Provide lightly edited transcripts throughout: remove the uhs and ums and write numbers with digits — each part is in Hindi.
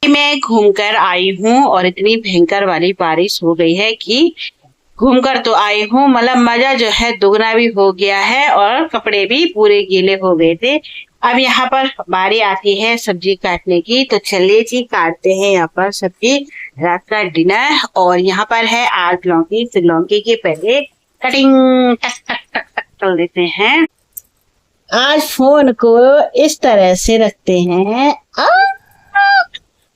मैं घूमकर आई हूँ और इतनी भयंकर वाली बारिश हो गई है कि घूमकर तो आई हूँ, मतलब मजा जो है दुगना भी हो गया है और कपड़े भी पूरे गीले हो गए थे। अब यहाँ पर बारी आती है सब्जी काटने की, तो चलिए जी काटते हैं यहाँ पर सब्जी, रात का डिनर। और यहाँ पर है आज लौकी, तो लौकी के पहले कटिंग टक टक टक टक कर देते हैं। आज फोन को इस तरह से रखते हैं,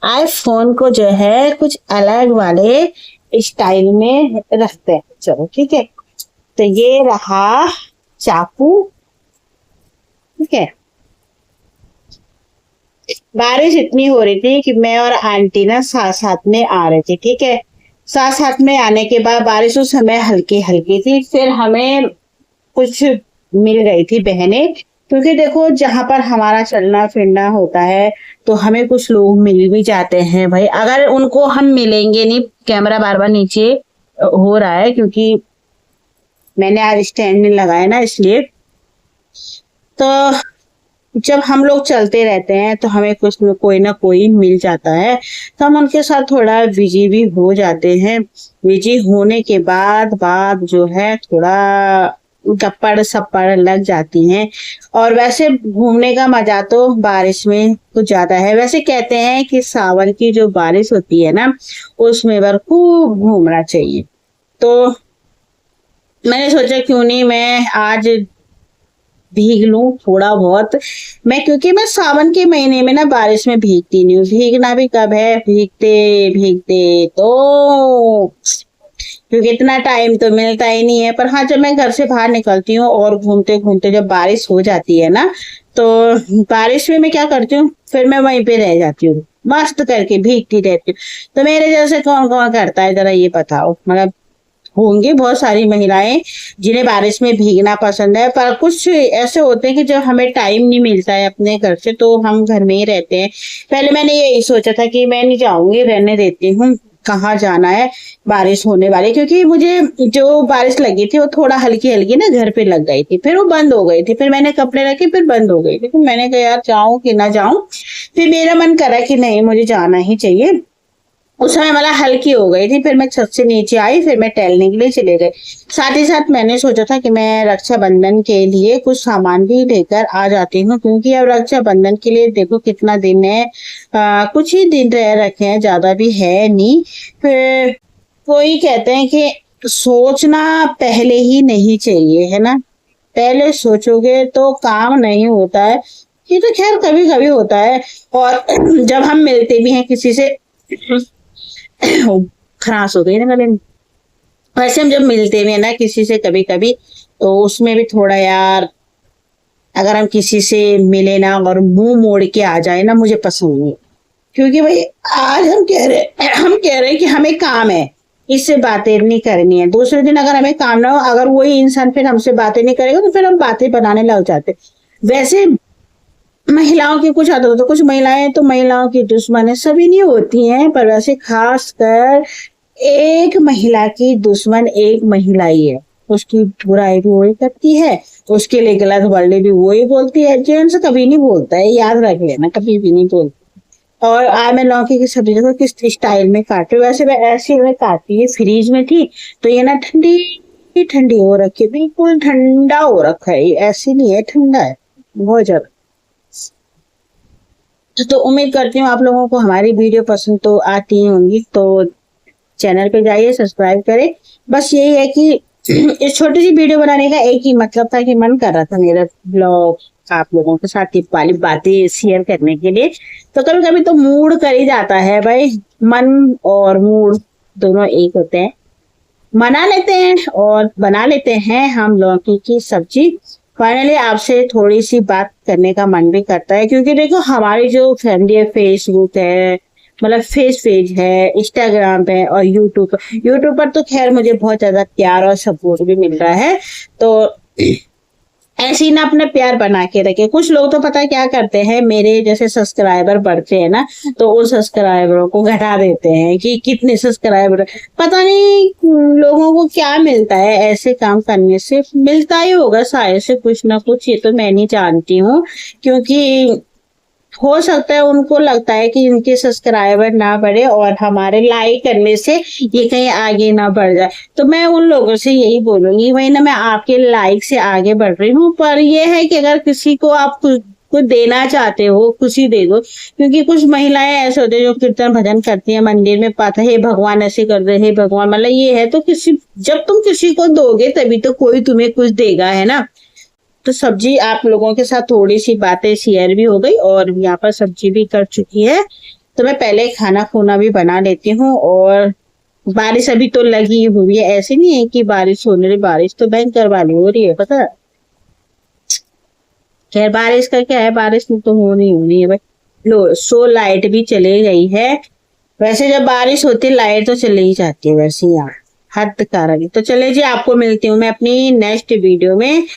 आज फोन को जो है कुछ अलग वाले स्टाइल में रखते हैं। चलो ठीक है, तो ये रहा चाकू। ठीक है, बारिश इतनी हो रही थी कि मैं और आंटी ना साथ साथ में आ रहे थे। ठीक है, साथ साथ में आने के बाद बारिश उस समय हल्की हल्की थी, फिर हमें कुछ मिल गई थी बहनें, क्योंकि देखो जहां पर हमारा चलना फिरना होता है तो हमें कुछ लोग मिल भी जाते हैं भाई। अगर उनको हम मिलेंगे नहीं, कैमरा बार बार नीचे हो रहा है क्योंकि मैंने आज स्टैंड नहीं लगाया ना, इसलिए। तो जब हम लोग चलते रहते हैं तो हमें कुछ कोई ना कोई मिल जाता है, तो हम उनके साथ थोड़ा बिजी भी हो जाते हैं। बिजी होने के बाद जो है थोड़ा गप्पड़ सप्पड़ लग जाती हैं। और वैसे घूमने का मजा तो बारिश में कुछ ज्यादा है। वैसे कहते हैं कि सावन की जो बारिश होती है ना, उसमें बार खूब घूमना चाहिए। तो मैंने सोचा क्यों नहीं मैं आज भीग लूं थोड़ा बहुत। क्योंकि मैं सावन के महीने में ना बारिश में भीगती नहीं हूँ। भीगना भी कब है, भीगते भीगते तो, क्योंकि इतना टाइम तो मिलता ही नहीं है। पर हाँ, जब मैं घर से बाहर निकलती हूँ और घूमते घूमते जब बारिश हो जाती है ना, तो बारिश में मैं क्या करती हूँ, फिर मैं वहीं पे रह जाती हूँ मस्त करके, भीगती रहती हूँ। तो मेरे जैसे कौन कौन करता है जरा ये बताओ। मतलब होंगी बहुत सारी महिलाएं जिन्हें बारिश में भीगना पसंद है, पर कुछ ऐसे होते हैं कि जब हमें टाइम नहीं मिलता है अपने घर से तो हम घर में ही रहते हैं। पहले मैंने यही सोचा था कि मैं नहीं जाऊंगी, रहने देती हूँ, कहाँ जाना है, बारिश होने वाली। क्योंकि मुझे जो बारिश लगी थी वो थोड़ा हल्की हल्की ना घर पे लग गई थी, फिर वो बंद हो गई थी, फिर मैंने कपड़े रखे, फिर बंद हो गई थी। तो मैंने कहा यार जाऊं कि ना जाऊं, फिर मेरा मन करा कि नहीं मुझे जाना ही चाहिए। उस समय मतलब हल्की हो गई थी, फिर मैं छत से नीचे आई, फिर मैं टहलने के लिए चले गए। साथ ही साथ मैंने सोचा था कि मैं रक्षाबंधन के लिए कुछ सामान भी लेकर आ जाती हूँ, क्योंकि अब रक्षाबंधन के लिए देखो कितना दिन है, कुछ ही दिन रह रखे हैं, ज्यादा भी है नहीं। फिर कोई कहते हैं कि सोचना पहले ही नहीं चाहिए, है ना। पहले सोचोगे तो काम नहीं होता है। ये तो खैर कभी कभी होता है। और जब हम मिलते भी हैं किसी से, खराश हो गई ना गले में। वैसे हम जब मिलते भी हैं ना किसी से कभी कभी, तो उसमें भी थोड़ा यार, अगर हम किसी से मिले ना और मुंह मोड़ के आ जाए ना, मुझे पसंद नहीं। क्योंकि भाई आज हम कह रहे हैं कि हमें काम है, इससे बातें नहीं करनी है। दूसरे दिन अगर हमें काम ना हो, अगर वही इंसान फिर हमसे बातें नहीं करेगा तो फिर हम बातें बनाने लग जाते। वैसे महिलाओं की कुछ आदत होती है, कुछ महिलाएं तो महिलाओं की दुश्मन है, सभी नहीं होती हैं, पर वैसे खास कर एक महिला की दुश्मन एक महिला ही है। उसकी बुराई भी वही करती है, उसके लिए गलत वर्ड भी वही बोलती है। जेंट्स कभी नहीं बोलता है, याद रख लेना, कभी भी नहीं बोलता। और आज मैं लौकी की सब्जी देखो किस स्टाइल में काटी। वैसे मैं ऐसे में काटी है, फ्रीज में थी तो ये ना ठंडी ठंडी हो रखी है, बिल्कुल ठंडा हो रखा है। ऐसी नहीं है, ठंडा है बहुत ज्यादा। तो उम्मीद करती हूँ आप लोगों को हमारी वीडियो पसंद तो आती ही होंगी, तो चैनल पे जाइए, सब्सक्राइब करें। बस यही है कि इस छोटी सी वीडियो बनाने का एक ही मतलब था कि मन कर रहा था मेरा ब्लॉग आप लोगों के साथ टिप वाली बातें शेयर करने के लिए। तो कभी कभी तो मूड कर ही जाता है भाई, मन और मूड दोनों एक होते हैं। मना लेते हैं और बना लेते हैं हम लौकी की सब्जी। फाइनली आपसे थोड़ी सी बात करने का मन भी करता है, क्योंकि देखो हमारी जो फैमिली है, फेसबुक है, मतलब फेस पेज है, इंस्टाग्राम पे और यूट्यूब पर तो खैर मुझे बहुत ज्यादा प्यार और सपोर्ट भी मिल रहा है। तो ऐसे ही ना अपना प्यार बना के रखे। कुछ लोग तो पता है क्या करते हैं, मेरे जैसे सब्सक्राइबर बढ़ते हैं ना, तो उन सब्सक्राइबरों को घटा देते हैं कि कितने सब्सक्राइबर। पता नहीं लोगों को क्या मिलता है ऐसे काम करने से, मिलता ही होगा शायद से कुछ ना कुछ, ये तो मैं नहीं जानती हूँ। क्योंकि हो सकता है उनको लगता है कि इनके सब्सक्राइबर ना बढ़े और हमारे लाइक करने से ये कहीं आगे ना बढ़ जाए। तो मैं उन लोगों से यही बोलूंगी, वही ना, मैं आपके लाइक से आगे बढ़ रही हूँ, पर ये है कि अगर किसी को आप कुछ देना चाहते हो, खुशी दे दो। क्योंकि कुछ महिलाएं ऐसे होते हैं जो कीर्तन भजन करती हैं मंदिर में, पाता हे भगवान ऐसे कर दे, हे भगवान, मतलब ये है। तो किसी, जब तुम किसी को दोगे तभी तो कोई तुम्हें कुछ देगा, है ना। तो सब्जी आप लोगों के साथ थोड़ी सी बातें शेयर भी हो गई और यहाँ पर सब्जी भी कर चुकी है। तो मैं पहले खाना खूना भी बना लेती हूँ। और बारिश अभी तो लगी हुई है, ऐसे नहीं है कि बारिश होने रही, बारिश तो भयंकर वाली हो रही है, पता है। खैर बारिश का क्या है, बारिश में तो होनी होनी है भाई। लो सो लाइट भी चली गई है। वैसे जब बारिश होती है लाइट तो चली ही जाती है, वैसे यहाँ हद कारण। तो चले जी, आपको मिलती हूँ मैं अपनी नेक्स्ट वीडियो में।